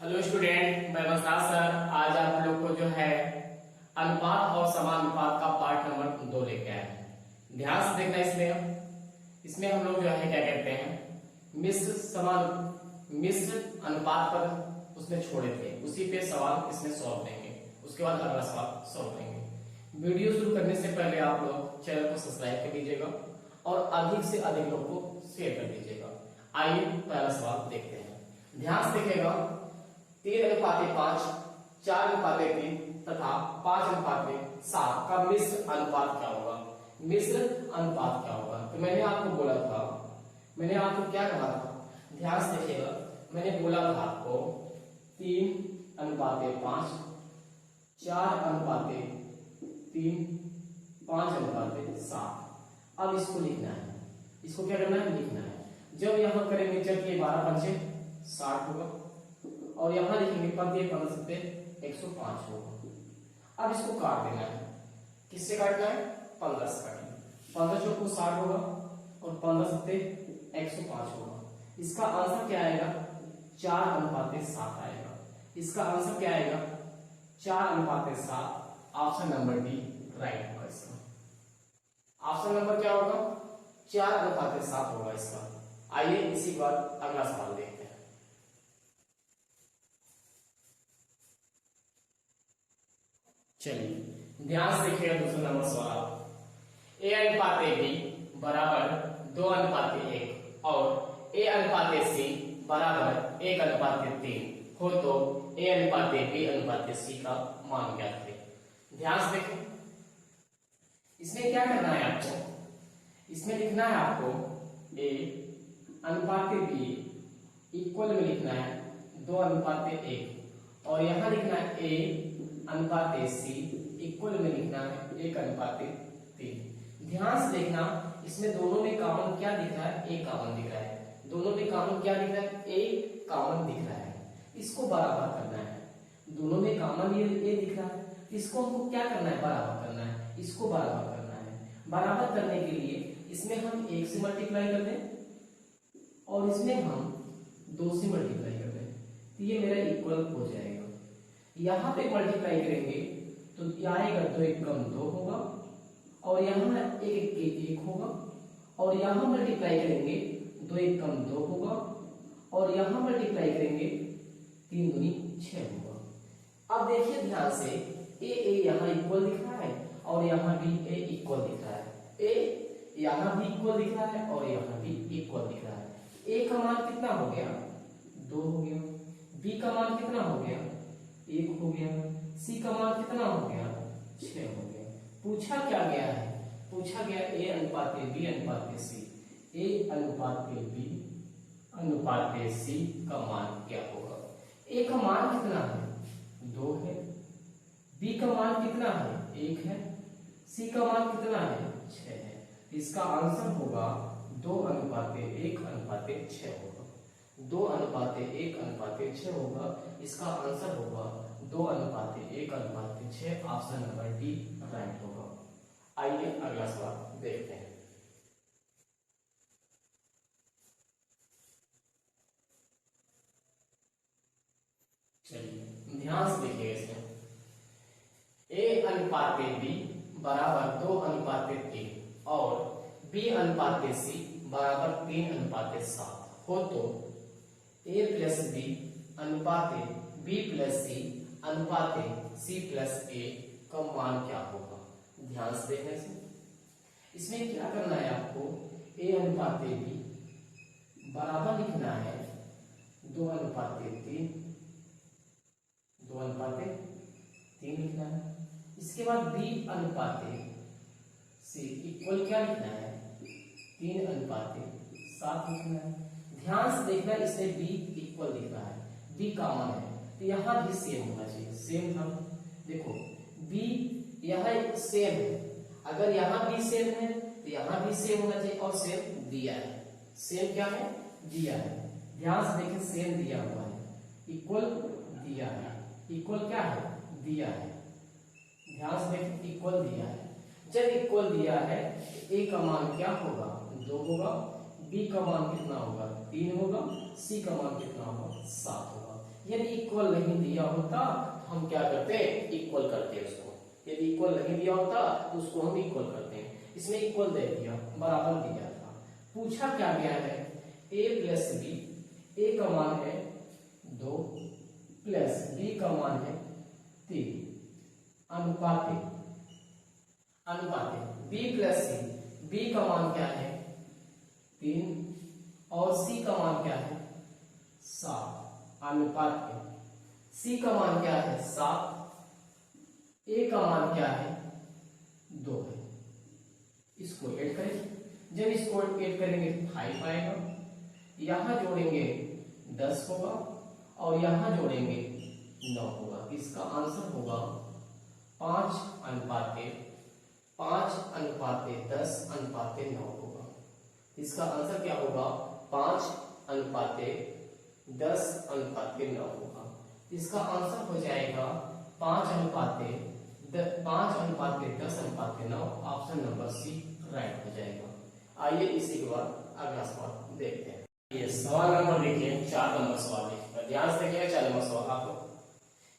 Hello student, मैं Basraj sir आज आप लोग को जो है अनुपात और समानुपात का पार्ट नंबर 2 लेके आए हैं। ध्यान से देखना। इसमें हम लोग जो है क्या कहते हैं मिश्र अनुपात पर उसमें छोड़े थे, उसी पे सवाल इसमें सॉल्व देंगे। उसके बाद अगला सवाल सॉल्व देंगे। वीडियो शुरू करने से पहले आप लोग चैनल को सब्सक्राइब कर लीजिएगा और अधिक से अधिक लोग को शेयर कर दीजिएगा। आइए पहला सवाल देखते हैं। ध्यान से देखिएगा। 3:5, 4:3 तथा 5:7 का मिश्र अनुपात क्या होगा? मिश्र अनुपात क्या होगा? तो मैंने आपको बोला था, मैंने आपको क्या कहा था? ध्यान से देखिएगा। मैंने बोला था आपको 3:5, 4:3, 5:7। अब इसको लिखना है। इसको क्या करना है? लिखना है। जब यहां करेंगे, जब ये 12×5 होगा और यहां लिखेंगे 15 होगा। अब इसको काट देना है। किससे काटना है? 15 से काटेंगे। 15×4 होगा और 15×7 होगा। इसका आंसर क्या आएगा? 4:7 आएगा। इसका आंसर क्या आएगा? 4:7। ऑप्शन नंबर डी राइट होगा। इसका ऑप्शन नंबर क्या होगा? 4:7 होगा इसका। आइए इसी बार अगला सवाल देखते हैं। चलिए ध्यान से देखिएगा। दूसरा नंबर सवाल। A/B बराबर 2:1 और A/C बराबर 1:3 हो तो A/B/C का मान ज्ञात करें। ध्यान से देखें। इसमें क्या करना है आपको? इसमें लिखना है आपको A/B इक्वल में लिखना है 2:1 और यहां लिखना है A/C इक्वल में लिखना है 1:3। ध्यान से देखना। इसमें दोनों में कॉमन क्या दिख रहा है? A कॉमन दिख रहा है। दोनों में कॉमन क्या दिख रहा है? A कॉमन दिख रहा है। इसको बराबर करना है। दोनों में कॉमन ये A दिख रहा है। इसको हमको क्या करना है? बराबर करना है। इसको बराबर करना है। बराबर करने के लिए इसमें हम 1 से मल्टीप्लाई कर दें और इसमें हम 2 से मल्टीप्लाई कर दें तो ये मेरा इक्वल हो जाएगा। यहां पे मल्टीप्लाई करेंगे तो आएगा 2 × 2 होगा और यहाँ 1 × 1 होगा और यहां मल्टीप्लाई करेंगे 2 × 2 होगा और यहां मल्टीप्लाई करेंगे 3 × 6 होगा। अब देखिए ध्यान से, ए यहाँ इक्वल दिख रहा है और यहाँ भी ए इक्वल दिख रहा है। ए यहाँ भी इक्वल दिख रहा है और यहाँ भी इक्वल दिख रहा है। ए का मान कितना हो गया? 2 हो गया। बी का मान कितना हो गया? 1 हो गया। सी का मान कितना हो गया? 6 हो गया। पूछा क्या गया है? पूछा गया A/B/C। A/B/C का मान क्या होगा? A का मान कितना है? 2 है। B का मान कितना है? 1 है। C का मान कितना है? 6 है। इसका आंसर होगा 2:1:6 होगा। 2:1:6 होगा। इसका आंसर होगा 2:1:6। ऑप्शन नंबर डी राइट होगा। आइए अगला सवाल देखते हैं। चलिए ध्यान से देखिए। इसमें A/B बराबर 2:3 और B/C बराबर 3:7 हो तो A+B अनुपात B+C अनुपात C+A का मान क्या होगा? ध्यान से देखना। इसमें क्या करना है आपको? A/B बराबर लिखना है 2:3 लिखना है। इसके बाद B/C इक्वल क्या लिखना है? 3:7 लिखना है। ध्यान से देखना। इसमें B इक्वल दिख रहा है, B कॉमन है तो यहां भी सेम होना चाहिए। सेम हम देखो B यह सेम है। अगर यहां भी सेम है तो यहां भी सेम होना चाहिए और सेम दिया है। सेम क्या है? दिया है। ध्यान से देखिए, सेम दिया हुआ है, इक्वल दिया है। इक्वल क्या है? दिया है। ध्यान से देखिए, इक्वल दिया है। जब इक्वल दिया है तो A का मान क्या होगा? 2 होगा। B का मान कितना होगा? 3 होगा। C का मान कितना होगा? 7 होगा। यदि इक्वल नहीं दिया होता तो हम क्या करते हैं, इक्वल करते उसको। यदि इक्वल नहीं दिया होता तो उसको हम इक्वल करते हैं। इसमें इक्वल दे दिया, बराबर दिया था। पूछा क्या गया है, a प्लस बी, a का मान है 2 प्लस b का मान है 3, अनुपाते b प्लस c, b का मान क्या है 3 और c का मान क्या है 7, अनुपात c का मान क्या है 7, a का मान क्या है 2 है। इसको ऐड करें, जब इसको ऐड करेंगे 5 आएगा, यहां जोड़ेंगे 10 होगा और यहां जोड़ेंगे 9 होगा। इसका आंसर होगा 5:5:10:9 होगा। इसका आंसर क्या होगा, 5:10:9 होगा। इसका आंसर हो जाएगा 5:10:9। ऑप्शन नंबर सी राइट हो जाएगा। आइए इसी के बाद अगला सवाल देखते हैं। ये सवाल नंबर देखिए, 4 नंबर सवाल देखिए, ध्यान से देखिएगा। 4 नंबर सवाल आपको,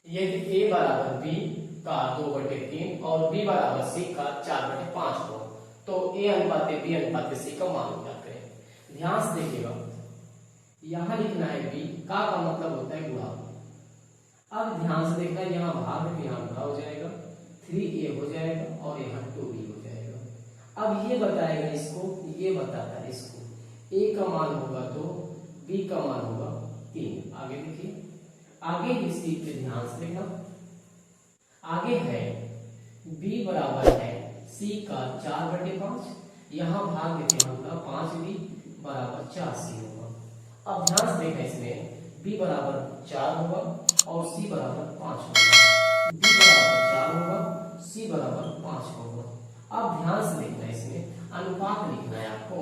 यदि a बराबर b का 2/3 और b बराबर c का 4/5 हो तो a अनुपात b अनुपात c का मान ज्ञात करें। ध्यान से देखिएगा, यहां लिखना है b का मतलब होता है गुणा। अब ध्यान से देखना, यहाँ भाग है, यहाँ गुणा हो जाएगा, 3a हो जाएगा और यहाँ 2b हो जाएगा। अब ये बताएगा इसको, ये बताता है इसको a का मान होगा 2, b का मान होगा 3। आगे देखिए, आगे इसी पे ध्यान से देखना, आगे है b बराबर है c का 4/5, यहाँ भाग देते हैं हम 5b बराबर 4c होगा। अब ध्यान से देखना, इसमें b बराबर 4 होगा और c बराबर 5 होगा, b बराबर 4 होगा, c बराबर 5 होगा। अब ध्यान से देखना, इसमें अनुपात लिखना है आपको,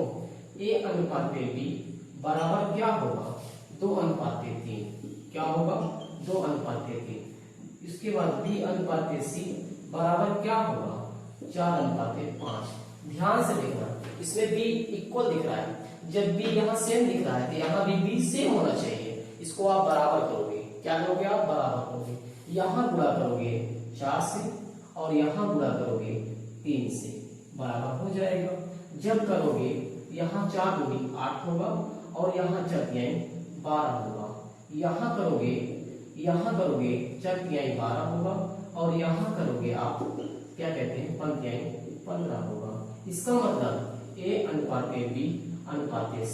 a अनुपात b बराबर क्या होगा 2:3। क्या होगा 2:3। इसके बाद b अनुपात c बराबर क्या होगा 4:5। ध्यान से देखना, इसमें b इक्वल दिख रहा है, जब b यहाँ सेम दिख रहा है तो यहाँ भी b सेम होना चाहिए। इसको आप बराबर करोगे, क्या करोगे आप बराबर करोगे, यहाँ गुणा करोगे 4 से और यहाँ गुणा करोगे 3 से, बराबर हो जाएगा। जब करोगे यहाँ 4 दूनी 8 होगा और यहाँ 4 तिहाई 12 होगा। यहाँ करोगे 4 तिहाई 12 होगा और यहाँ करोगे आप क्या कहते हैं 5 तिहाई 15 होगा। इसका मतलब a अनुपात b अनुपात c,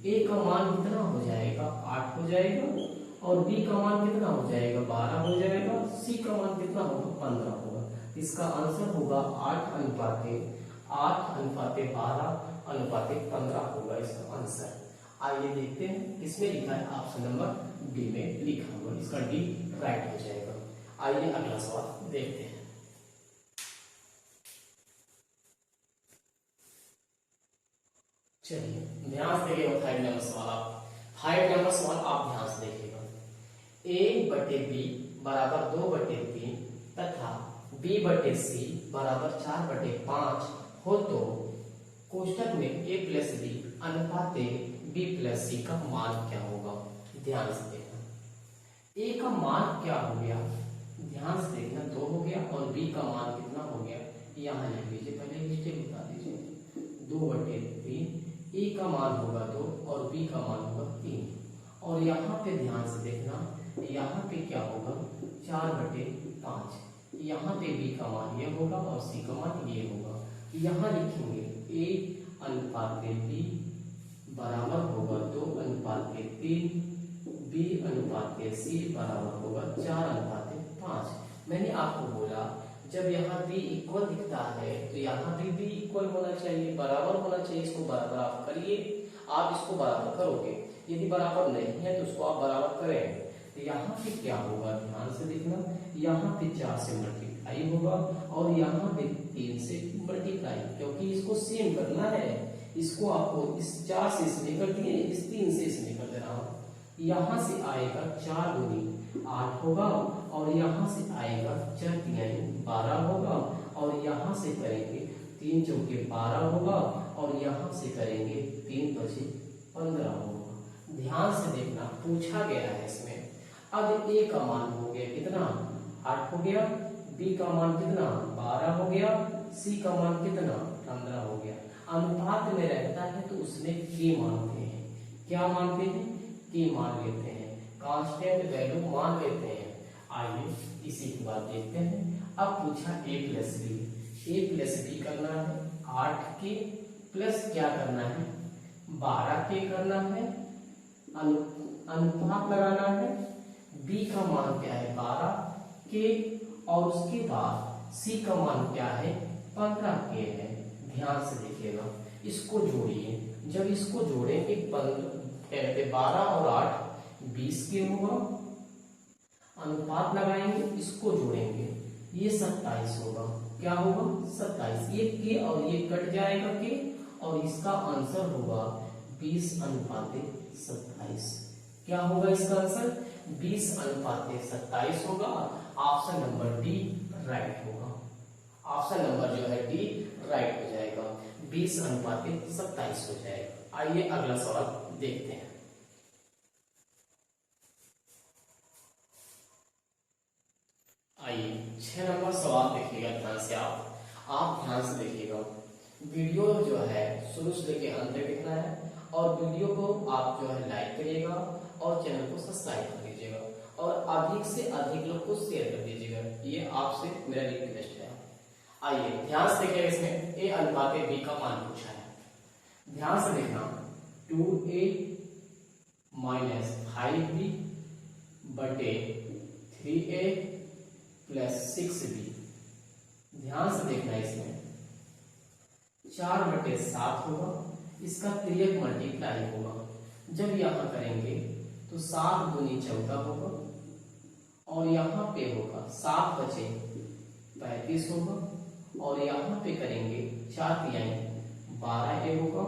a का मान कितना हो जाएगा 8 हो जाएगा और b का मान कितना हो जाएगा 12 हो जाएगा, c का मान कितना होगा 15 होगा। इसका आंसर होगा 8:12:15 होगा इसका आंसर। आइए देखते हैं किसमें लिखा है, ऑप्शन नंबर डी में लिखा हुआ, इसका डी राइट हो जाएगा। आइए अगला सवाल देखते हैं। चलिए ध्यान से देखिएगा, 5 नंबर सवाल आप ध्यान से देखिएगा। a/b बराबर 2/3 तथा b/c बराबर 4/5 हो तो कोष्टक में a प्लस b अनुपात b प्लस c का मान क्या होगा। ध्यान से देखना, a का मान क्या हो गया, ध्यान से देखना 2 हो गया और b का मान कितना हो गया, यहाँ लिख लीजिए, पहले स्टेप बता दीजिए। 2/3, a का मान होगा 2 और b का मान होगा 3 और यहाँ पे ध्यान से देखना, यहाँ पे क्या होगा 4/5, यहाँ पे b का मान ये होगा और c का मान ये होगा। यहाँ लिखेंगे a अनुपात b बराबर होगा 2:3, b अनुपात c बराबर होगा 4:5। मैंने आपको बोला जब यहाँ b इक्वल दिखता है तो यहाँ भी b इक्वल होना चाहिए, बराबर होना चाहिए। इसको बराबर आप करिए, आप इसको बराबर करोगे, यदि बराबर नहीं है तो उसको आप बराबर करें। तो यहाँ पे क्या होगा, ध्यान से देखना, यहाँ पे 4 से मल्टीप्लाई होगा और यहाँ पे 3 से मल्टीप्लाई, क्योंकि इसको सेम करना है। इसको आपको इस 4 से इसमें कर दिए, इस 3 से इसमें कर देना। यहाँ से आएगा 4 दूनी 8 होगा और यहाँ से आएगा 4 तिहाई 12 होगा और यहाँ से करेंगे 3 चौके 12 होगा और यहाँ से करेंगे 3 पचे 15 होगा। ध्यान से देखना, पूछा गया है इसमें अब ए का मान हो गया कितना 8 हो गया, बी का मान कितना 12 हो गया, सी का मान कितना 15 हो गया। अनुपात में रहता है तो उसमें के मानते हैं। क्या मानते हैं? के मान लेते हैं, कांस्टेंट वैल्यू मान लेते हैं। आइए इसी की बात देखते हैं। अब पूछा a प्लस बी करना है 8 के प्लस क्या करना है 12 के करना है, अनुपात लगाना है। b का मान क्या है 12 के और उसके बाद c का मान क्या है 15 के है। ध्यान से देखिएगा, इसको जोड़िए। जब इसको जोड़ेंगे 12 और 8 20 के होगा, अनुपात लगाएंगे, इसको जोड़ेंगे, ये 27 होगा। क्या होगा 27। ये के और ये कट जाएगा के और इसका आंसर होगा 20:27। क्या होगा इसका आंसर 20:27 होगा। ऑप्शन नंबर डी राइट होगा। ऑप्शन नंबर जो है डी राइट हो जाएगा, 20:27 हो जाएगा। आइए अगला सवाल देखते हैं। आइए 6 नंबर सवाल देखिएगा ध्यान से। आप ध्यान से देखिएगा, वीडियो जो है शुरू से लेकर अंत तक देखना है और वीडियो को आप जो है लाइक करिएगा और चैनल को सब्सक्राइब कर दीजिएगा और अधिक से अधिक लोग को शेयर कर दीजिएगा, ये आपसे मेरा रिक्वेस्ट है। आइए ध्यान से देखिएगा, इसमें ए अनुपात बी का मान पूछा है। ध्यान से देखना 2a माइनस 5b बटे 3a प्लस 6b। ध्यान से देखना, इसमें 4/7 होगा, इसका 3 मल्टीप्लाई होगा। जब यहाँ करेंगे तो 7 दूनी 14 होगा और यहाँ पे होगा 7 बचे 35 होगा और यहाँ पे करेंगे 4 तिहाई 12 होगा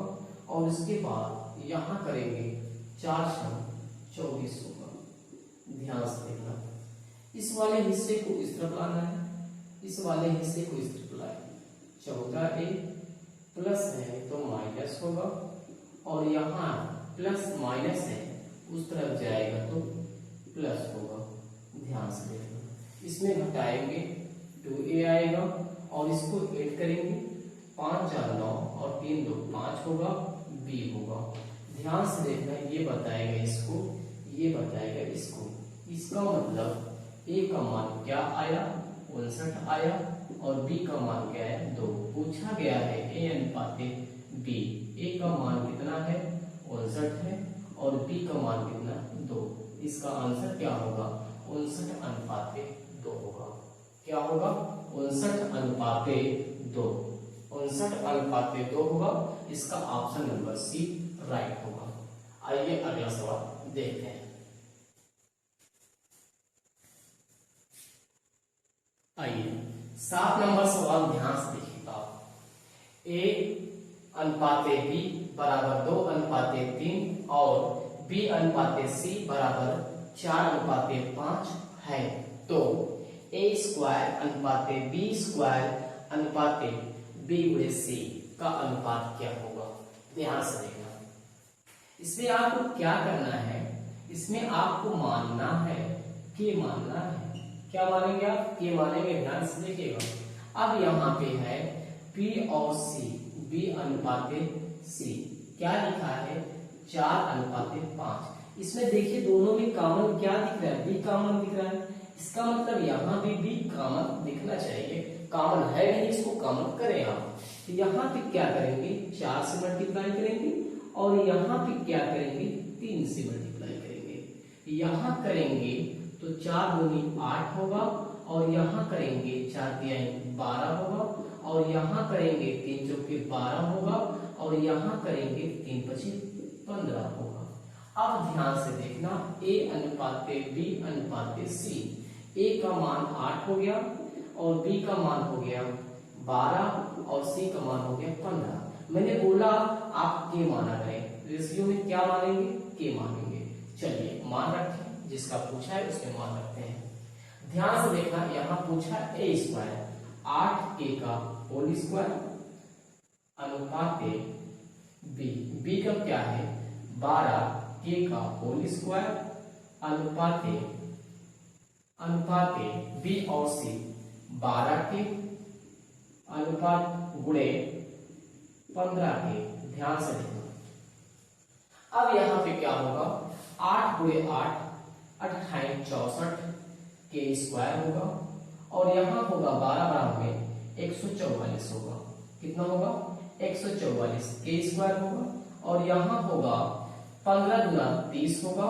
और उसके बाद यहाँ करेंगे 4 छह 24 होगा। ध्यान से देखना, इस वाले हिस्से को इस तरफ लाना है, इस वाले हिस्से को इस तरफ लाए। 14a प्लस है तो माइनस होगा और यहाँ प्लस माइनस है उस तरफ जाएगा तो प्लस होगा। ध्यान से देखना, इसमें घटाएंगे 2a आएगा और इसको ऐड करेंगे 5 4 9 और 3 2 5 होगा, b होगा। ध्यान से देखना, ये बताएगा इसको, ये बताएगा इसको। इसका मतलब a का मान क्या आया 59 आया और b का मान क्या है 2। पूछा गया है a अनुपात b, a का मान कितना है 59 है और b का मान कितना 2। इसका आंसर क्या होगा 59:2 होगा। क्या होगा 59:2, 59:2 होगा। इसका ऑप्शन नंबर सी राइट होगा। आइए अगला सवाल देखते हैं। आइए 7 नंबर सवाल ध्यान से देखिएगा। a अनुपात b बराबर 2:3 और b अनुपात c बराबर 4:5 है तो a² अनुपात b² अनुपात b/c का अनुपात क्या होगा। ध्यान से देखना, इसमें आपको क्या करना है, इसमें आपको मानना है कि मानना है। क्या मानेंगे आप के मानेंगे। ध्यान से देखिएगा, अब यहाँ पे है b और c, b अनुपात c क्या लिखा है 4:5। इसमें देखिए दोनों में कॉमन क्या दिख रहा है b कॉमन दिख रहा है। इसका मतलब यहाँ भी b कॉमन दिखना चाहिए, कॉमन है नहीं, इसको कॉमन करें आप। तो यहाँ पे क्या करेंगे 4 से मल्टीप्लाई करेंगे और यहाँ पे क्या करेंगे 3 से मल्टीप्लाई करेंगे। यहाँ करेंगे तो 4 दूनी 8 होगा और यहाँ करेंगे 4 तिहाई 12 होगा और यहाँ करेंगे 3 चौके 12 होगा और यहाँ करेंगे 3 पचे 15 होगा। अब ध्यान से देखना, a अनुपात b अनुपात c, a का मान 8 हो गया और b का मान हो गया 12 और c का मान हो गया 15। मैंने बोला आप के माना करें, रेशियो में क्या मानेंगे के मानेंगे। चलिए मान रखें, जिसका पूछा है उसके मान रखते हैं। ध्यान से देखना, यहाँ पूछा a² 8a का होल स्क्वायर अनुपात b का क्या है 12 k का होल स्क्वायर अनुपात अनुपात बी और सी 12 के अनुपात गुणे 15 के, ध्यान से देखना। अब यहाँ पे क्या होगा, 8 गुणे 8 28 64 के स्क्वायर होगा, और यहाँ होगा 12 बराबर में 144 होगा। कितना होगा, 144 के स्क्वायर होगा, और यहाँ होगा 15 गुना 30 होगा,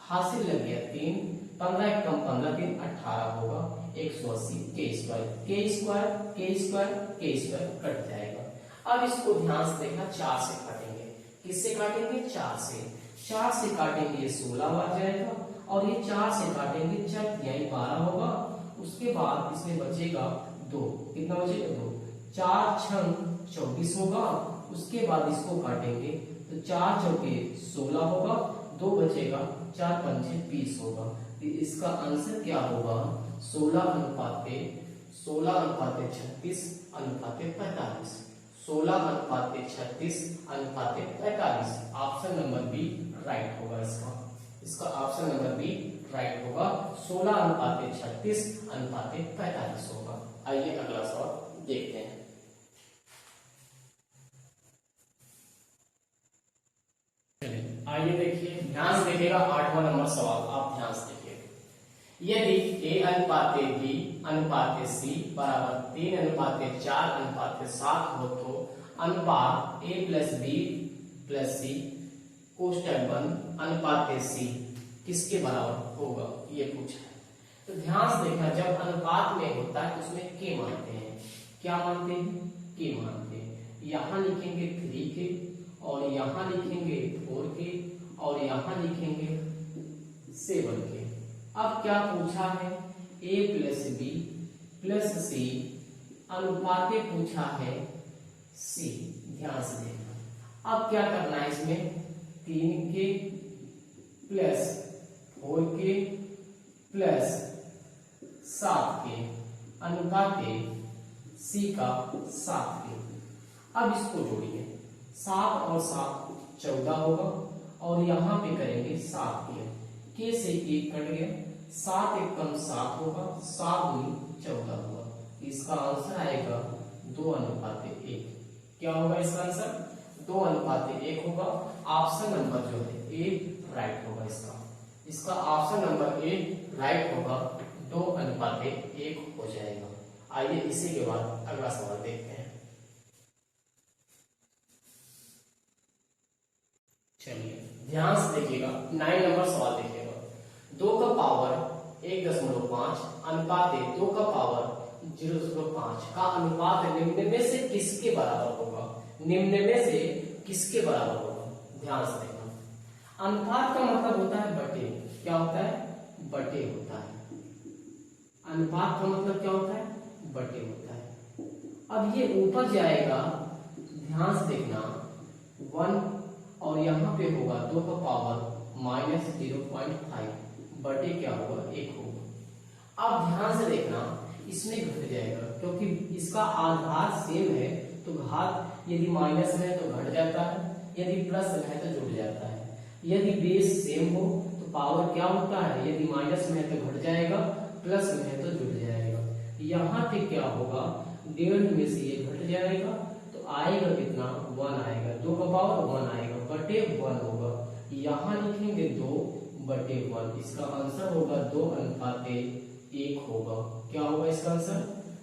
हासिल लग गया 3, 15 एक कम 15 3 18 होगा, 180 के स्क्वायर के स्क्वायर के स्क्वायर के स्क्वायर कट जाएगा। अब इसको ध्यान से देखना, 4 से काटेंगे। किससे काटेंगे, 4 से। 4 से काटेंगे ये 16 बार जाएगा, और ये 4 से काटेंगे 4 यानी 12 होगा। उसके बाद इसमें बचेगा 2, कितना बचेगा 2, 4 6 24 होगा। उसके बाद इसको काटेंगे तो 4 चौके 16 होगा, 2 बचेगा, 4 पंचे 20 होगा। तो इसका आंसर क्या होगा, 16 अनुपाते 36 अनुपाते 45, 16 अनुपाते 36 अनुपाते 45। ऑप्शन नंबर बी राइट होगा इसका ऑप्शन नंबर बी राइट होगा, 16 अनुपाते 36 अनुपाते 45 होगा। आइए अगला सवाल देखते हैं। आइए देखिए, ध्यान से देखिएगा, 8वां नंबर सवाल आप ध्यान से देखिए। यदि a अनुपाते b अनुपाते c बराबर 3 अनुपाते 4 अनुपाते 7 हो तो अनुपात a plus b plus c कोष्टक बंद अनुपाते c किसके बराबर होगा, ये पूछा है। तो ध्यान से देखना, जब अनुपात में होता है तो उसमें के मानते हैं। क्या मानते हैं, के मानते हैं। यहाँ लिखेंगे 3 के, और यहाँ लिखेंगे 4 के, और यहाँ लिखेंगे 7 के। अब क्या पूछा है, a plus b plus c अनुपाते पूछा है c। ध्यान से देखना, अब क्या करना है, इसमें 3 के प्लस 4 के प्लस 7 के अनुपाते c का 7 के। अब इसको जोड़िए, 7 और 7 14 होगा, और यहाँ पे करेंगे 7 के से 1 कट गया, 7 एक कम 7 होगा, 7 दूनी 14 होगा। इसका आंसर आएगा 2 अनुपाते 1। क्या होगा इसका आंसर, 2 अनुपाते 1 होगा। ऑप्शन नंबर जो है ए राइट होगा इसका ऑप्शन नंबर ए राइट होगा, 2 अनुपाते 1 हो जाएगा। आइए इसी के बाद अगला सवाल देखते हैं। चलिए ध्यान से देखिएगा, 9 नंबर सवाल देखिएगा। 2 का पावर 1.5 अनुपात 2 का पावर 0.5 का अनुपात निम्न में से किसके बराबर होगा, निम्न में से किसके बराबर होगा। ध्यान से देखना, अनुपात का मतलब होता है बटे। क्या होता है, बटे होता है। अनुपात का मतलब क्या होता है, बटे होता है। अब ये ऊपर जाएगा, ध्यान से देखना, 1 और यहाँ पे होगा 2 का पावर -0.5 बटे क्या होगा, 1 होगा। अब ध्यान से देखना, इसमें घट जाएगा क्योंकि इसका आधार सेम है, तो घात यदि माइनस में है तो घट जाता है, यदि प्लस में है तो जुड़ जाता है। यदि बेस सेम हो तो पावर क्या होता है, यदि माइनस में है तो घट जाएगा, प्लस में है तो जुड़ जाएगा। यहाँ पे क्या होगा, 1.5 में से ये घट जाएगा तो आएगा कितना, 1 आएगा। 2 का पावर 1 आएगा, बटे 1 होगा। यहाँ लिखेंगे 2 बटे 1। इसका आंसर होगा 2 अनुपाते 1 होगा। क्या होगा इसका आंसर,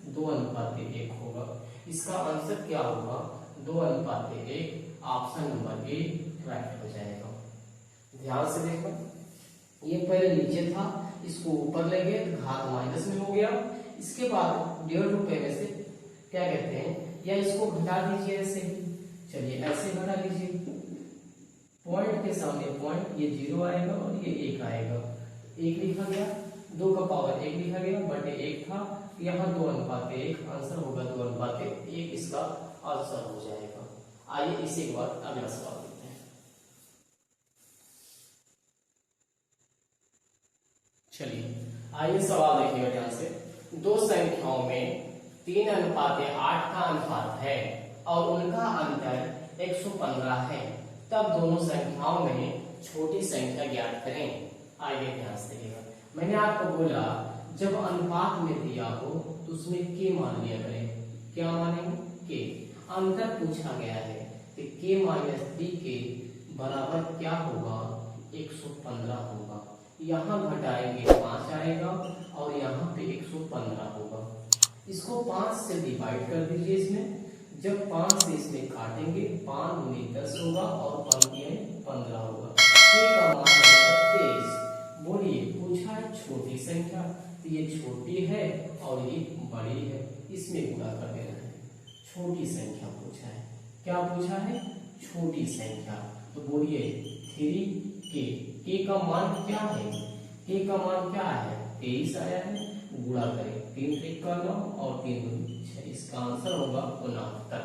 2 अनुपाते 1 होगा। इसका आंसर क्या होगा, 2 अनुपाते 1। ऑप्शन नंबर ए राइट हो जाएगा। ध्यान से देखो, ये पहले नीचे था, इसको ऊपर ले गए तो घात माइनस में हो गया। इसके बाद 1.5 रुपए में से क्या कहते हैं, या इसको घटा दीजिए ऐसे ही। चलिए ऐसे घटा लीजिए, पॉइंट के सामने पॉइंट, ये 0 आएगा और ये 1 आएगा। 1 लिखा गया, 2 का पावर 1 लिखा गया, बटे 1 था, यहाँ 2 अनुपाते 1। आंसर होगा 2 अनुपाते 1, इसका आंसर हो जाएगा। आइए इसी के बाद अगला सवाल देखते हैं। चलिए आइए सवाल देखिएगा ध्यान से। 2 संख्याओं में 3 अनुपाते 8 का अनुपात है और उनका अंतर 115 है, तब दोनों संख्याओं में छोटी संख्या ज्ञात करें। आइए ध्यान से देखिएगा, मैंने आपको बोला जब अनुपात में दिया हो तो उसमें के मान लिया करें। क्या मानेंगे? के। अंतर पूछा गया है कि के माइनस 3 के बराबर क्या होगा? 115 होगा। यहाँ घटाएंगे 5 आएगा और यहाँ पे 115 होगा। इसको 5 से डिवाइड कर दीजिए इसमें। जब 5 से इसमें काटेंगे 5 दूनी 10 होगा और 15 होगा। के का मान है 23। बोलिए पूछा है छोटी संख्या, तो ये छोटी है और ये बड़ी है, इसमें गुणा कर देना है। छोटी संख्या पूछा है। क्या पूछा है? छोटी संख्या। तो बोलिए 3k। के का मान क्या है? के का मान क्या है? 23 आया है। गुणा करें 3 3 का 9 और 3 2 6। इसका आंसर होगा 69।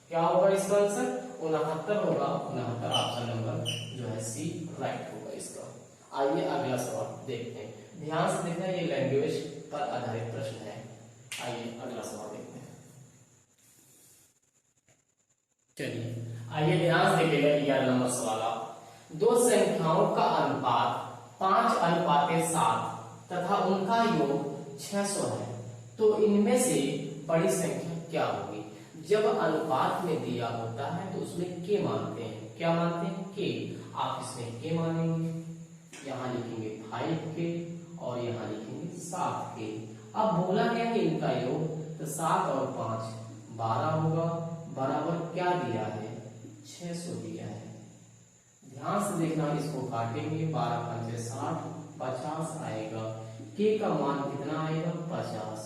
क्या होगा इसका आंसर? 69 होगा। 69 ऑप्शन नंबर जो है सी राइट होगा इसका। आइए अगला सवाल देखते हैं। ध्यान से देखना, ये लैंग्वेज पर आधारित प्रश्न है। आइए अगला सवाल देखते हैं। चलिए आइए ध्यान से देखिएगा 11 नंबर सवाल। दो संख्याओं का अनुपात 5:7 तथा उनका योग 600 है, तो इनमें से बड़ी संख्या क्या होगी? जब अनुपात में दिया होता है तो उसमें के मानते हैं। क्या मानते हैं? के। आप इसमें के मानेंगे, यहाँ लिखेंगे 5k और यहाँ लिखेंगे 7k। अब बोला गया कि इनका योग, तो 7 और 5 12 होगा, बराबर क्या दिया है? 600 दिया है। ध्यान से देखना, इसको काटेंगे 12 5 60, 50 आएगा। के का मान कितना आएगा? 50।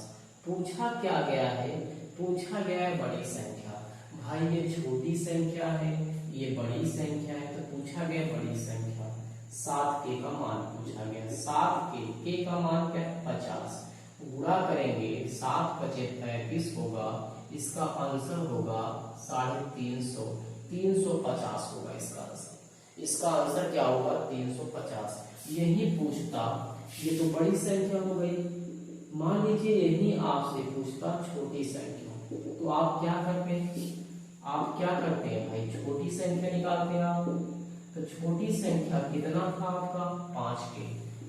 पूछा क्या गया है? पूछा गया है बड़ी संख्या। भाई ये छोटी संख्या है, ये बड़ी संख्या है, तो पूछा गया बड़ी संख्या। 7k का मान पूछा गया। 7k, के का मान क्या है? 50। गुणा करेंगे 7 5 35 होगा। इसका आंसर होगा 350। 350 होगा इसका आंसर। इसका आंसर क्या होगा? 350। यही पूछता, ये तो बड़ी संख्या हो गई। मान लीजिए यही आपसे पूछता छोटी संख्या, तो आप क्या करते हैं? आप क्या करते हैं भाई? छोटी संख्या निकालते हैं आप। तो छोटी संख्या कितना था आपका? 5k।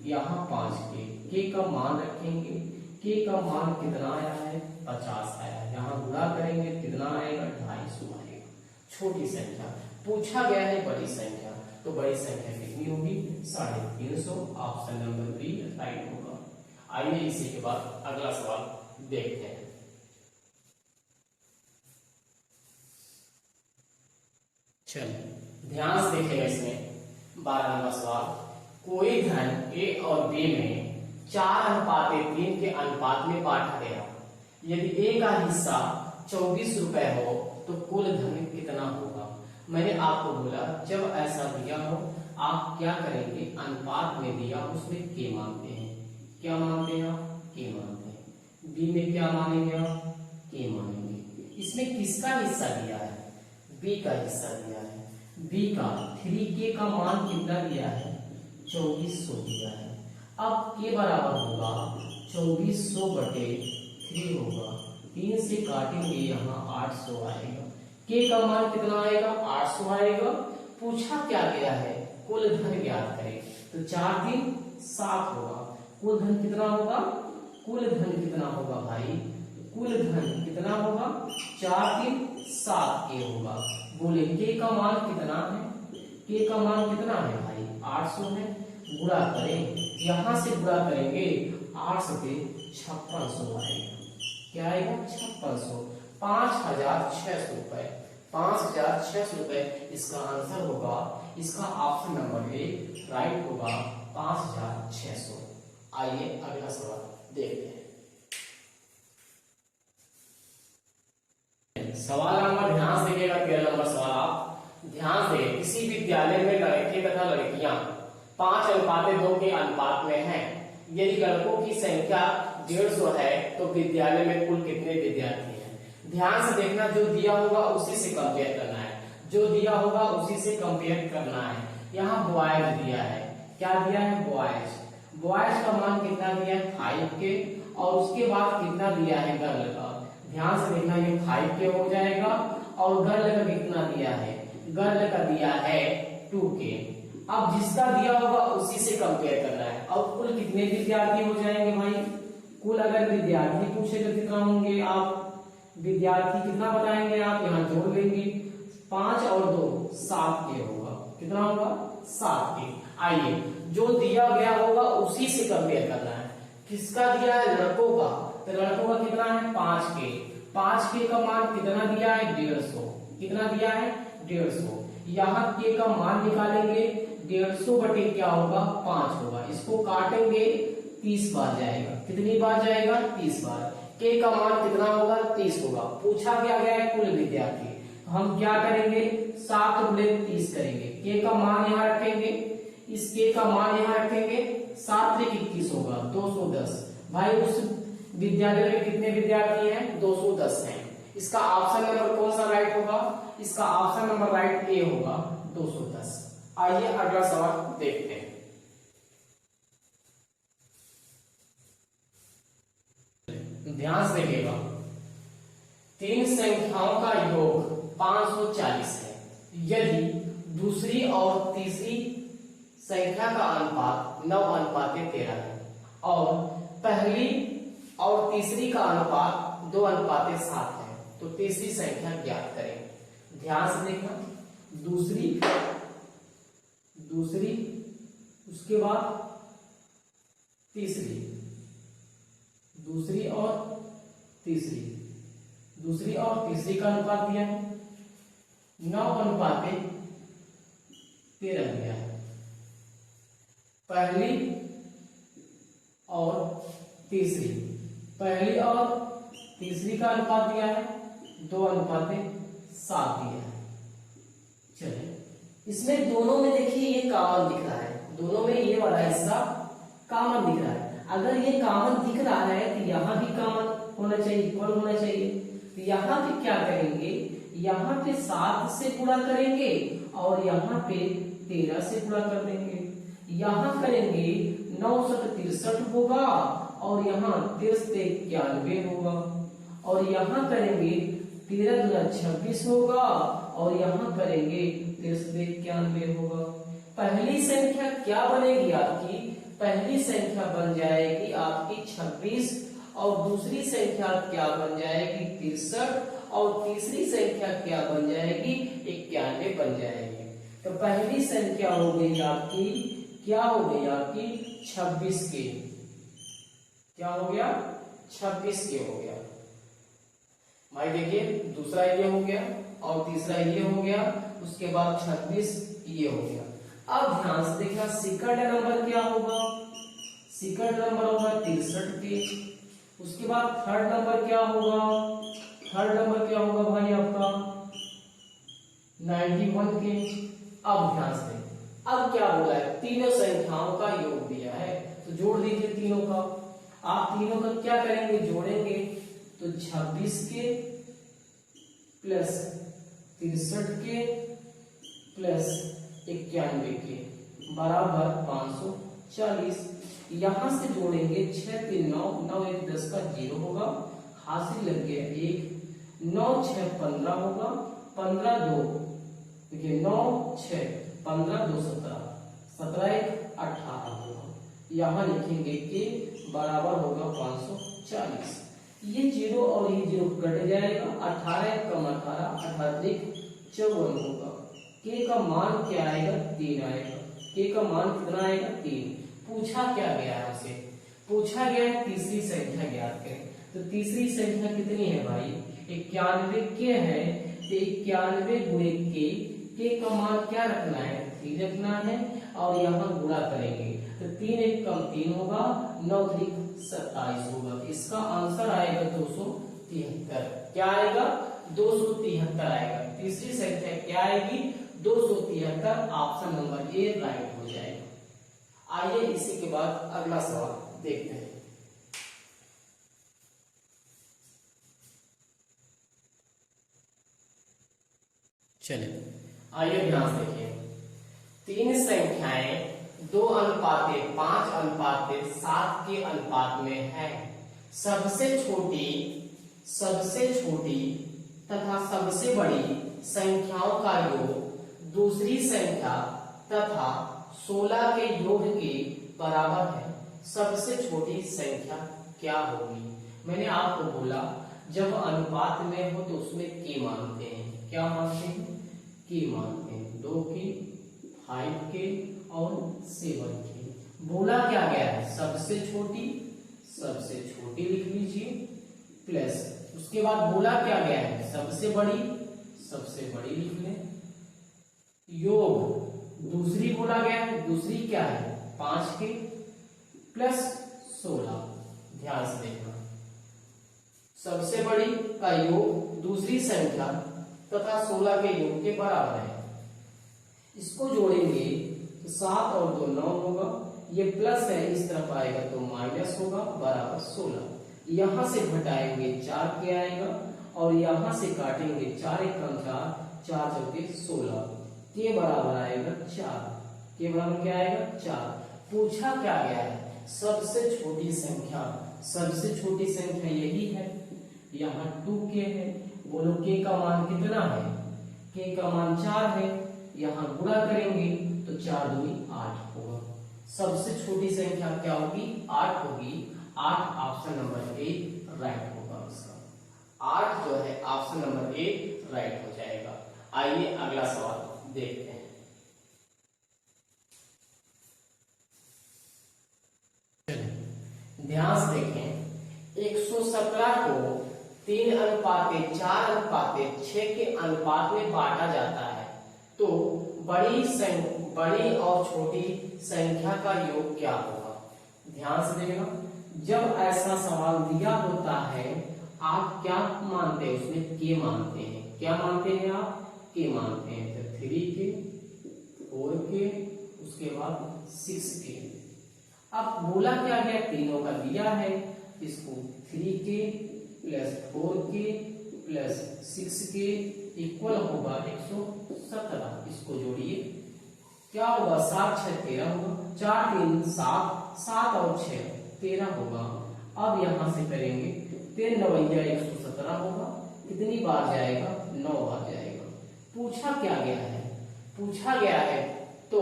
यहाँ 5k। के का मान रखेंगे। के का मान कितना आया है? 50 आया है। यहाँ गुणा करेंगे कितना आएगा? 250 आएगा। छोटी संख्या पूछा गया है, बड़ी संख्या, तो बड़ी संख्या कितनी होगी? 350। ऑप्शन नंबर बी राइट होगा। आइए इसी के बाद अगला सवाल देखते हैं। चलिए ध्यान से देखिएगा, इसमें 12 नंबर सवाल। कोई धन ए और बी में 4:3 के अनुपात में बांटा गया। यदि ए का हिस्सा 24 रुपए हो तो कुल धन कितना होगा? मैंने आपको बोला जब ऐसा दिया हो आप क्या करेंगे? अनुपात में दिया उसमें के मानते हैं। क्या मानते हैं आप? के मानते हैं। बी में क्या मानेंगे आप? के मानेंगे। इसमें किसका हिस्सा दिया है? बी का हिस्सा दिया है। बी का 3k का मान कितना दिया है? 2400 दिया है। अब के बराबर होगा 2400 बटे 3 होगा। 3 से काटेंगे यहाँ 800 आएगा। के का मान कितना आएगा? 800 आएगा। पूछा क्या गया है? कुल धन ज्ञात करें। तो 4 3 7 होगा। कुल धन कितना होगा? कुल धन कितना होगा भाई? कुल धन कितना होगा? 4 3 7k होगा। बोले के का मान कितना है? के का मान कितना है भाई? 800 है। गुणा करें, यहां से गुणा करेंगे 800 पे 5600 आएगा। क्या आएगा? 5600। 5600 रुपए। 5600 रुपए इसका आंसर होगा। इसका ऑप्शन नंबर ए राइट होगा, 5600। आइए अगला सवाल देखते हैं। सवाल नंबर ध्यान से देखिएगा, 13 नंबर सवाल। आप ध्यान से, किसी विद्यालय में लड़के तथा लड़कियां 5:2 के अनुपात में हैं। यदि लड़कों की संख्या 150 है तो विद्यालय में कुल कितने विद्यार्थी हैं? ध्यान से देखना, जो दिया होगा उसी से कंपेयर करना है। जो दिया होगा उसी से कंपेयर करना है। यहाँ बॉयज दिया है। क्या दिया है? बॉयज। बॉयज का मान कितना दिया है? 5k। और उसके बाद कितना दिया है गर्ल का? ध्यान से देखना, ये 5k हो जाएगा। और गर्ल का कितना दिया है? गर्ल का दिया है 2k। अब जिसका दिया होगा उसी से कंपेयर करना है। अब कुल कितने विद्यार्थी हो जाएंगे भाई? कुल अगर विद्यार्थी पूछे तो कितना होंगे? आप विद्यार्थी कितना बताएंगे? आप यहाँ जोड़ लेंगे, 5 और 2 7 के होगा। कितना होगा? 7 के। आइए, जो दिया गया होगा उसी से कंपेयर करना है। किसका दिया है? लड़कों का। तो लड़कों का कितना है? 5 के। 5 के का मान कितना दिया है? 150। कितना दिया है? 150। यहाँ के का मान निकालेंगे, 150 बटे क्या होगा? 5 होगा। इसको काटेंगे, 30 बार जाएगा। कितनी बार जाएगा? 30 बार। के का मान कितना होगा? 30 होगा। पूछा क्या गया है? कुल विद्यार्थी। तो हम क्या करेंगे? 7 गुणे 30 करेंगे। के का मान यहाँ रखेंगे, इस के का मान यहाँ रखेंगे, 7 त्रिक 21 होगा, 210। भाई उस विद्यालय में कितने विद्यार्थी हैं? 210 हैं। इसका ऑप्शन नंबर कौन सा राइट होगा? इसका ऑप्शन नंबर राइट ए होगा, 210। आइए अगला सवाल देखते हैं। ध्यान से देखिएगा, 3 संख्याओं का योग 540 है। यदि दूसरी और तीसरी संख्या का अनुपात 9:13 है और पहली और तीसरी का अनुपात 2:7 है, तो तीसरी संख्या ज्ञात करें। ध्यान से देखना, दूसरी उसके बाद तीसरी, दूसरी और तीसरी का अनुपात दिया है 9:13 दिया है। पहली और तीसरी का अनुपात दिया है 2:7 दिया है। चलिए, इसमें दोनों में देखिए ये कॉमन दिख रहा है, दोनों में ये वाला हिस्सा कॉमन दिख रहा है। अगर ये कॉमन दिख रहा है तो यहाँ भी कॉमन होना चाहिए, इक्वल होना चाहिए। तो यहाँ पे क्या करेंगे? यहाँ पे 7 से गुणा करेंगे और यहाँ पे 13 से गुणा कर देंगे। यहाँ करेंगे 9 7 63 होगा और यहाँ 13 91 होगा और यहाँ करेंगे 13 दूना 26 होगा और यहाँ करेंगे 13 91 होगा। पहली संख्या क्या बनेगी आपकी? पहली संख्या बन जाएगी आपकी 26 और दूसरी संख्या क्या बन जाएगी? 63 और तीसरी संख्या क्या बन जाएगी? 91 बन जाएगी। तो पहली संख्या हो गई आपकी, क्या हो गई आपकी? 26 के। क्या हो गया? 26 के हो गया। भाई देखिए, दूसरा ये हो गया और तीसरा ये हो गया, उसके बाद 26 ये हो गया। अब ध्यान से देखना, सेकंड नंबर क्या होगा? सेकंड नंबर होगा 63 के। उसके बाद थर्ड नंबर क्या होगा? थर्ड नंबर क्या होगा भाई आपका? 91 के। अब ध्यान से, अब क्या बोला है? तीनों संख्याओं का योग दिया है, तो जोड़ दीजिए तीनों का। आप तीनों का क्या करेंगे? जोड़ेंगे, तो 26 के प्लस 63 के प्लस 91 के बराबर 540। यहां से जोड़ेंगे 6 3 9, 9 1 10 का 0 होगा, हासिल लग गया 1, 9 6 15 होगा, 15 2 देखिए 9 6 15 2 17, 17 1 18 होगा। यहाँ लिखेंगे के बराबर होगा 540। ये 0 और ये 0 कट जाएगा, 18 कम 18, 18 54 होगा। के का मान क्या आएगा? 3 आएगा। के का मान कितना आएगा? 3। पूछा क्या गया है हमसे? पूछा गया है तीसरी संख्या ज्ञात करें। तो तीसरी संख्या कितनी है भाई? 91 के है, तो 91 गुणे के का मान क्या रखना है? 3 रखना है और यहाँ गुणा करेंगे, तो 3 1 कम 3 होगा, 9 3 27 होगा। इसका आंसर आएगा 273। क्या आएगा? 273 आएगा। तीसरी संख्या क्या आएगी? 273। ऑप्शन नंबर ए राइट हो जाएगा। आइए इसी के बाद अगला सवाल देखते हैं। चलिए, आइए ध्यान से देखिए, 3 संख्याएं 2:5:7 के अनुपात में है। सबसे छोटी तथा सबसे बड़ी संख्याओं का योग दूसरी संख्या तथा 16 के योग के बराबर है, सबसे छोटी संख्या क्या होगी? मैंने आपको बोला जब अनुपात में हो तो उसमें के मानते हैं। क्या मानते हैं? के मानते हैं। 2 के, 5 के और 7 के। बोला क्या गया है? सबसे छोटी लिख लीजिए, प्लस उसके बाद बोला क्या गया है? सबसे बड़ी लिख लें, योग दूसरी बोला गया है, दूसरी क्या है? 5 के प्लस 16। ध्यान से देखना, सबसे बड़ी का योग दूसरी संख्या तथा 16 के योग के बराबर है। इसको जोड़ेंगे तो 7 और 2 9 होगा, ये प्लस है इस तरफ आएगा तो माइनस होगा, बराबर 16। यहां से घटाएंगे 4 के आएगा और यहां से काटेंगे 4 एक कम 4, 4 चौके 16 के बराबर आएगा 4। के बराबर क्या आएगा? 4। पूछा क्या गया है? सबसे छोटी संख्या यही है। यहाँ 2 के है, बोलो के का मान कितना है? के का मान 4 है। यहाँ गुणा करेंगे तो 4 दूनी 8 होगा। सबसे छोटी संख्या क्या होगी? 8 होगी। 8 ऑप्शन नंबर ए राइट होगा इसका। 8 जो है ऑप्शन नंबर ए राइट हो जाएगा। आइए अगला सवाल देखते हैं। ध्यान से देखें, 117 को 3:4:6 के अनुपात में बांटा जाता है, तो बड़ी और छोटी संख्या का योग क्या होगा? ध्यान से देखना, जब ऐसा सवाल दिया होता है आप क्या मानते हैं? उसमें के मानते हैं। क्या मानते हैं आप? के मानते हैं। तो 3 के, 4 के, उसके बाद 6 के। अब बोला क्या गया? तीनों का दिया है, इसको 3 के प्लस 4 के प्लस 6 के इक्वल होगा 117। इसको जोड़िए, क्या होगा? 7 6 13 होगा, 4 3 7, 7 और 6 13 होगा। अब यहां से करेंगे 3 9 117 होगा। कितनी बार जाएगा? 9 बार जाएगा। पूछा क्या गया है? पूछा गया है तो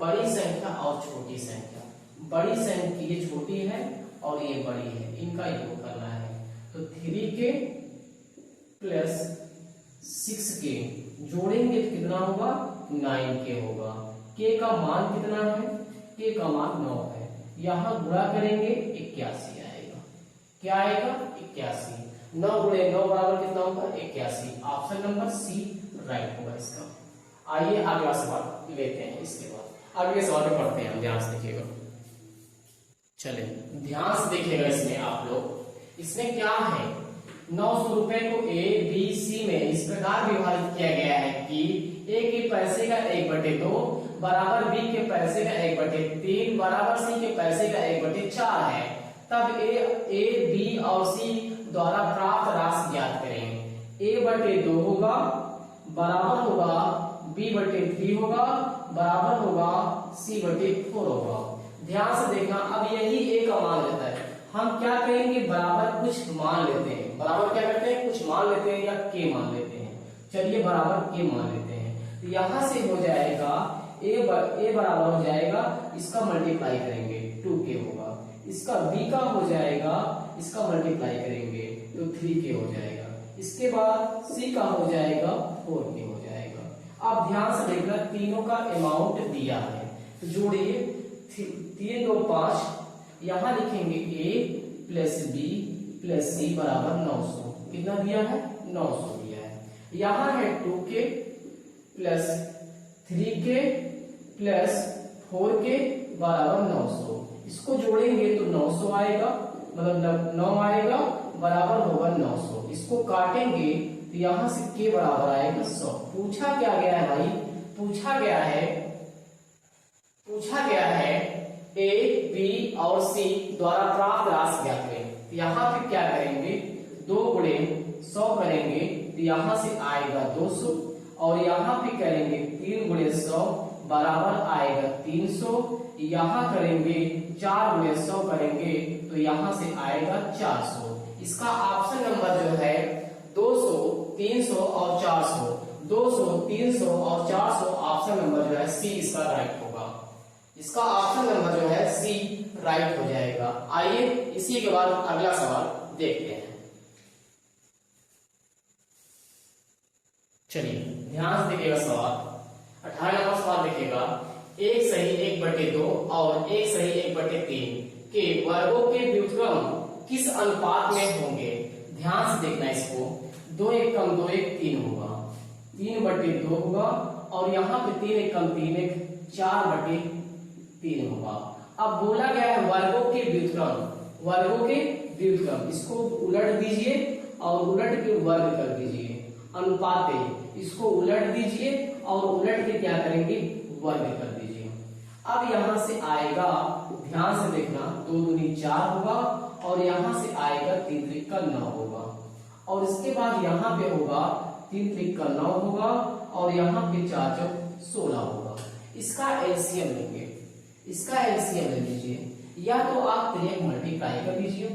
बड़ी संख्या और छोटी संख्या। बड़ी संख्या ये छोटी है और ये बड़ी है, इनका योग करना है। तो 3 के प्लस 6 के जोड़ेंगे तो कितना होगा? 9 के होगा। के का मान कितना है? के का मान 9 है। यहां गुणा करेंगे 81 आएगा। क्या आएगा? 81। 9 गुणे 9 बराबर कितना होगा? 81। ऑप्शन नंबर सी राइट होगा इसका। आइए अगला सवाल लेते हैं। इसके बाद अगले सवाल पे पढ़ते हैं हम। ध्यान से देखिएगा, चले ध्यान से देखिएगा। इसमें आप लोग, इसमें क्या है? 900 रुपए को ए बी सी में इस प्रकार विभाजित किया गया है कि ए के पैसे का 1/2 बराबर बी के पैसे का 1/3 बराबर सी के पैसे का 1/4 है। तब ए बी और सी द्वारा प्राप्त राशि ज्ञात करें। a/2 होगा, बराबर होगा b/3 होगा, बराबर होगा c/4 होगा। ध्यान से देखना, अब यही ए का मान लेता है। हम क्या करेंगे? बराबर कुछ मान लेते हैं। बराबर क्या करते हैं? कुछ मान लेते हैं या के मान लेते हैं। चलिए बराबर के मान लेते हैं। तो यहां से हो जाएगा ए बराबर हो जाएगा, इसका मल्टीप्लाई करेंगे 2k होगा। इसका b का हो जाएगा, इसका मल्टीप्लाई करेंगे तो 3k हो जाएगा। इसके बाद c का हो जाएगा 4k हो जाएगा। अब ध्यान से देखना, तीनों का अमाउंट दिया है तो जोड़िए 3 2 5। यहां लिखेंगे a plus b plus c बराबर 900। कितना दिया है? 900 दिया है। यहां है 2k plus 3k plus 4k बराबर 900। इसको जोड़ेंगे तो 900 आएगा, मतलब 9 आएगा, बराबर होगा 900। इसको काटेंगे तो यहां से k बराबर आएगा 100। पूछा क्या गया है भाई? पूछा गया है ए बी और सी द्वारा प्राप्त राशि ज्ञात करें। तो यहाँ पे क्या करेंगे? 2 गुणे 100 करेंगे तो यहाँ से आएगा 200 और यहाँ पे करेंगे 3 गुणे 100 बराबर आएगा 300। यहाँ करेंगे 4 गुणे 100 करेंगे तो यहाँ से आएगा 400। इसका ऑप्शन नंबर जो है 200 300 और 400, 200 300 और 400 ऑप्शन नंबर जो है सी इसका राइट होगा। इसका ऑप्शन नंबर जो है सी राइट हो जाएगा। आइए इसी के बाद अगला सवाल देखते हैं। चलिए ध्यान से देखिएगा सवाल 18 नंबर सवाल देखिएगा। एक सही 1/2 और एक सही 1/3 के वर्गों के व्युत्क्रम किस अनुपात में होंगे? ध्यान से देखना इसको। 2 1 कम 2 1 3 होगा, 3/2 होगा और यहाँ पे 3 1 कम 3 1 4/3 होगा। अब बोला गया है वर्गों के व्युत्क्रम, वर्गों के व्युत्क्रम, इसको उलट दीजिए और उलट के वर्ग कर दीजिए। अनुपाते इसको उलट दीजिए और उलट के क्या करेंगे? वर्ग कर दीजिए। अब यहां से आएगा, ध्यान से देखना, 2 दूनी 4 होगा और यहां से आएगा 3 त्रिका 9 होगा और इसके बाद यहाँ पे होगा 3 त्रिका 9 होगा और यहाँ पे 4 चौक 16 होगा। इसका एलसीएम लेंगे, इसका एलसीएम ले लीजिए, या तो आप 3 मल्टीप्लाई कर दीजिए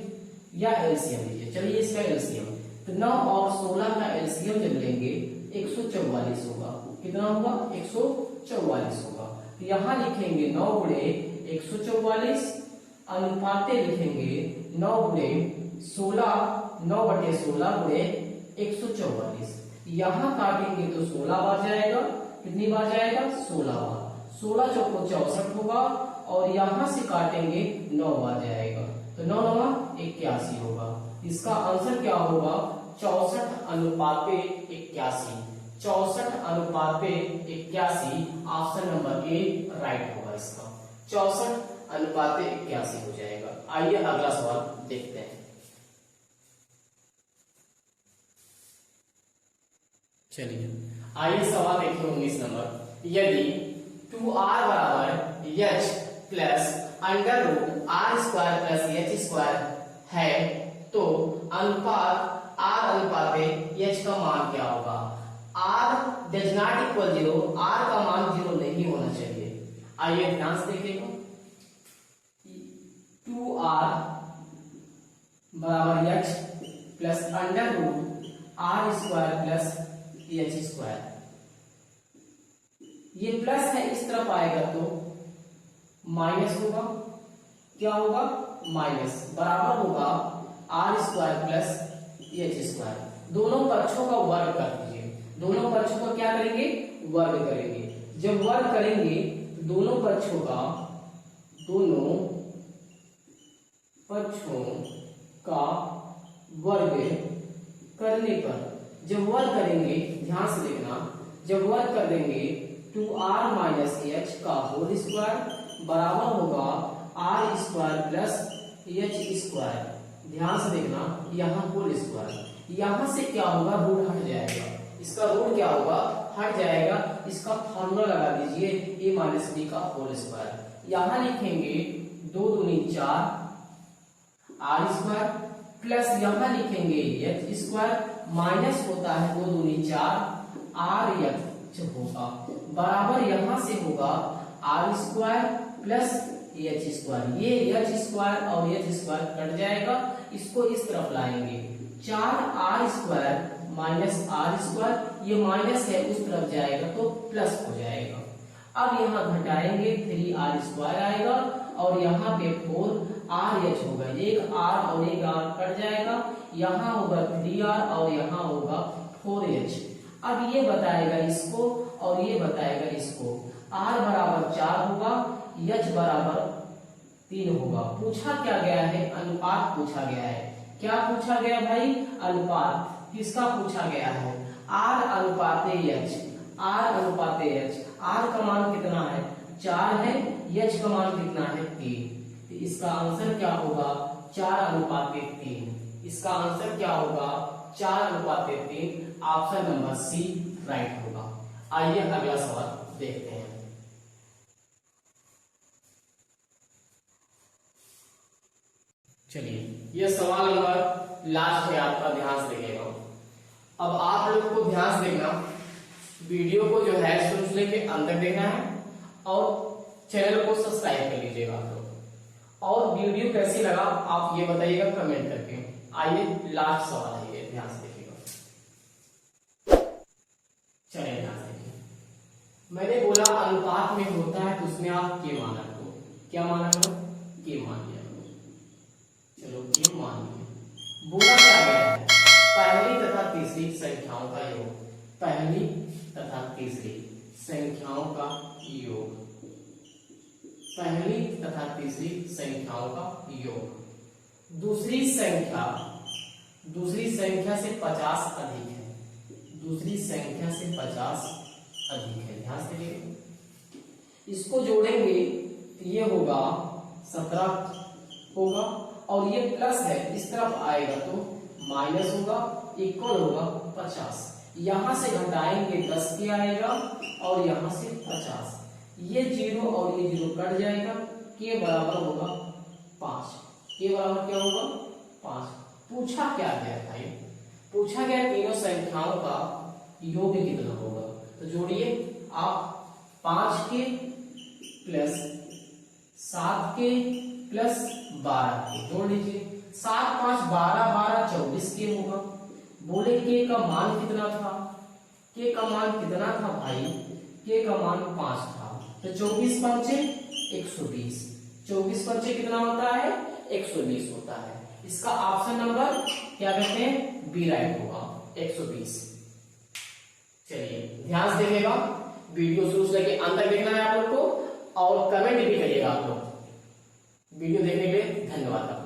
या एलसीएम लीजिए। चलिए इसका एलसीएम, तो 9 और 16 का एलसीएम जब लेंगे 144 होगा। कितना होगा? 144 होगा। तो यहाँ लिखेंगे 9 गुणे 144 अनुपाते लिखेंगे 9 गुणे 16, 9/16 गुणे 144। यहाँ काटेंगे तो 16 बार जाएगा। कितनी बार जाएगा? 16 बार। 16 चौको 64 होगा और यहाँ से काटेंगे 9 बार जाएगा तो 9 9 81 होगा। इसका आंसर क्या होगा? 64/81। 64/81 ऑप्शन नंबर ए राइट होगा इसका। 64/81 हो जाएगा। आइए अगला सवाल देखते हैं। चलिए आइए सवाल देखिए 19 नंबर। यदि 2r बराबर h plus under root r square plus h square है तो अनुपात r अनुपाते h का मान क्या होगा? r does not equal 0, r का मान 0 नहीं होना चाहिए। आइए ध्यान से देखिएगा। 2r बराबर h plus under root r square plus h square, ये प्लस है, इस तरफ आएगा तो माइनस होगा। क्या होगा? माइनस, बराबर होगा r square plus h square. दोनों पक्षों का वर्ग कर दीजिए। दोनों पक्षों का क्या करेंगे? वर्ग करेंगे। जब वर्ग करेंगे तो दोनों पक्षों का वर्ग करने पर, जब वर्ग करेंगे, ध्यान से देखना, जब वर्ग कर देंगे 2r माइनस h का होल स्क्वायर बराबर होगा r square plus h square. ध्यान से देखना, यहाँ होल स्क्वायर, यहाँ से क्या होगा? रूट हट जाएगा। इसका रूट क्या होगा? हट जाएगा। इसका फॉर्मूला लगा दीजिए a माइनस b का होल स्क्वायर। यहाँ लिखेंगे 2 दूनी 4 r स्क्वायर प्लस यहाँ लिखेंगे h स्क्वायर माइनस होता है 2 दूनी 4 r h होगा बराबर यहाँ से होगा r square plus h square. ये h स्क्वायर और h स्क्वायर कट जाएगा, इसको इस तरफ लाएंगे। 4r square minus r square, ये माइनस है, उस तरफ जाएगा तो प्लस हो जाएगा। अब यहाँ घटाएंगे 3r स्क्वायर आएगा और यहाँ पे 4rh होगा। एक r और एक r कट जाएगा, यहाँ होगा 3r और यहाँ होगा 4h। अब ये बताएगा इसको और ये बताएगा इसको। r बराबर 4 होगा, h बराबर 3 होगा। पूछा क्या गया है? अनुपात पूछा गया है। क्या पूछा गया भाई? अनुपात। किसका पूछा गया है? r अनुपाते h, r अनुपाते h। r का मान कितना है? 4 है, h का मान कितना है? 3। इसका आंसर क्या होगा? 4/3। इसका आंसर क्या होगा? 4/3। ऑप्शन नंबर सी राइट होगा। आइए अगला सवाल देखते हैं। चलिए यह सवाल नंबर लास्ट है आपका, ध्यान से देखिएगा। अब आप लोग को ध्यान से देखना, वीडियो को जो है शुरू से लेके अंत तक देखना है और चैनल को सब्सक्राइब कर लीजिएगा आप लोग। और वीडियो कैसी लगा आप ये बताइएगा कमेंट करके। आइए लास्ट सवाल है ये, ध्यान से देखिएगा। चलिए ध्यान से देखिए, मैंने बोला अनुपात में होता है तो उसमें आप के माना क्या माना करो, के मान लिया करो। चलो के मान लिया। बोला क्या गया है, पहली तथा तीसरी संख्याओं का योग, पहली तथा तीसरी संख्याओं का योग, पहली तथा तीसरी संख्याओं का योग। दूसरी संख्या से 50 अधिक है, दूसरी संख्या से 50 अधिक है। ध्यान से देखिए, इसको जोड़ेंगे तो ये होगा 17 होगा, और ये प्लस है इस तरफ आएगा तो माइनस होगा, इक्वल होगा 50। यहां से घटाएंगे 10 के आएगा, और यहां से 50, ये 0 और ये 0 कट जाएगा, के बराबर होगा 5। के बराबर क्या होगा 5। पूछा क्या गया भाई, पूछा गया तीनों संख्याओं का योग कितना होगा। तो जोड़िए आप 5 के प्लस 7 के प्लस 12 के जोड़ लीजिए। 7 5 12 12 24 के होगा। बोले के का मान कितना था, के का मान कितना था भाई, के का मान 5 था, तो 24 पंचे 120, 24 पंचे कितना होता है 120 होता है। इसका ऑप्शन नंबर क्या कहते हैं, बी राइट होगा 120। चलिए ध्यान से देखिएगा, वीडियो शुरू से लेके अंत तक देखना है आप लोग को, और कमेंट भी करिएगा आप लोग। वीडियो देखने के लिए धन्यवाद।